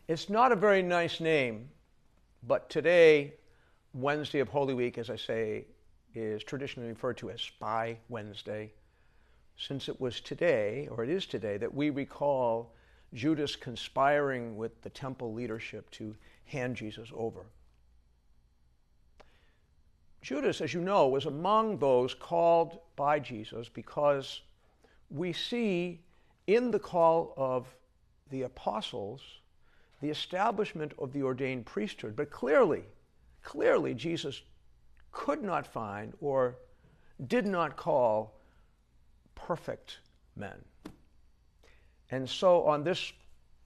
It's not a very nice name, but today, Wednesday of Holy Week, as I say, is traditionally referred to as Spy Wednesday, since it was today, or it is today, that we recall Judas conspiring with the temple leadership to hand Jesus over. Judas, as you know, was among those called by Jesus because we see in the call of the apostles the establishment of the ordained priesthood. But clearly, Jesus could not find or did not call perfect men. And so on this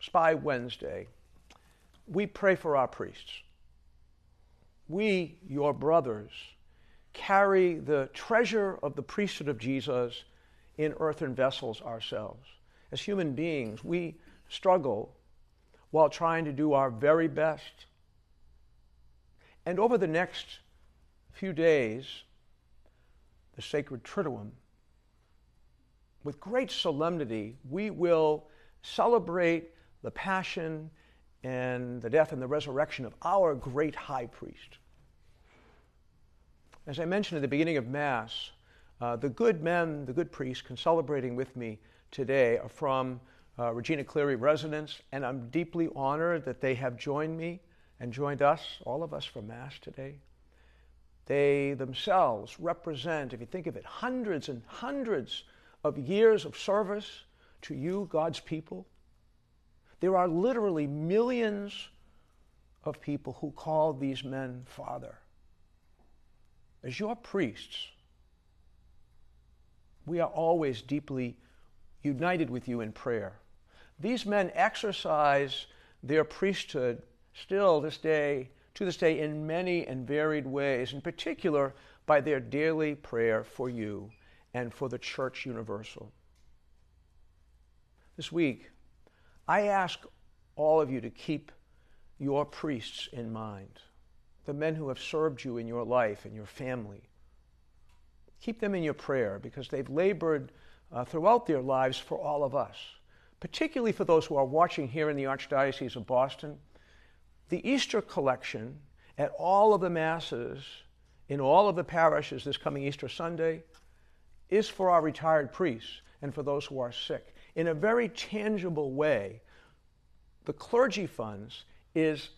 Spy Wednesday, we pray for our priests. We, your brothers, carry the treasure of the priesthood of Jesus in earthen vessels ourselves. As human beings, we struggle while trying to do our very best. And over the next few days, the sacred Triduum, with great solemnity, we will celebrate the passion and the death and the resurrection of our great high priest. As I mentioned at the beginning of Mass, the good men, the good priests celebrating with me today are from Regina Cleri residence, and I'm deeply honored that they have joined me and joined us, all of us, for Mass today. They themselves represent, if you think of it, hundreds and hundreds of years of service to you, God's people. There are literally millions of people who call these men Father. As your priests, we are always deeply united with you in prayer. These men exercise their priesthood still to this day in many and varied ways, in particular by their daily prayer for you and for the Church Universal. This week, I ask all of you to keep your priests in mind, the men who have served you in your life and your family. Keep them in your prayer because they've labored throughout their lives for all of us, particularly for those who are watching here in the Archdiocese of Boston. The Easter collection at all of the Masses in all of the parishes this coming Easter Sunday is for our retired priests and for those who are sick. In a very tangible way, the clergy funds is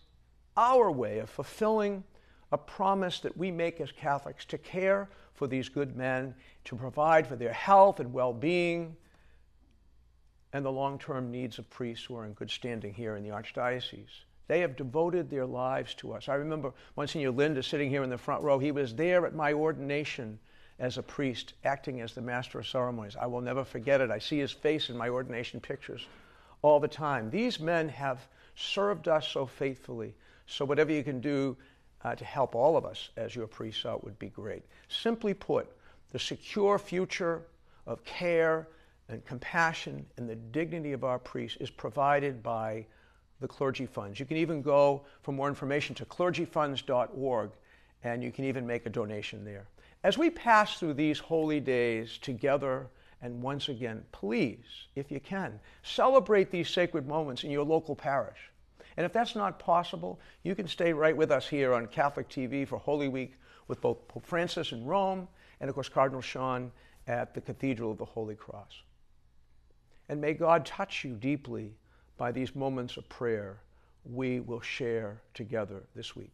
our way of fulfilling a promise that we make as Catholics to care for these good men, to provide for their health and well-being and the long-term needs of priests who are in good standing here in the Archdiocese. They have devoted their lives to us. I remember Monsignor Linda sitting here in the front row. He was there at my ordination as a priest, acting as the Master of Ceremonies. I will never forget it. I see his face in my ordination pictures all the time. These men have served us so faithfully. So whatever you can do to help all of us as your priests out would be great. Simply put, the secure future of care and compassion and the dignity of our priests is provided by the clergy funds. You can even go for more information to clergyfunds.org, and you can even make a donation there. As we pass through these holy days together and once again, please, if you can, celebrate these sacred moments in your local parish. And if that's not possible, you can stay right with us here on Catholic TV for Holy Week with both Pope Francis in Rome and, of course, Cardinal Sean at the Cathedral of the Holy Cross. And may God touch you deeply by these moments of prayer we will share together this week.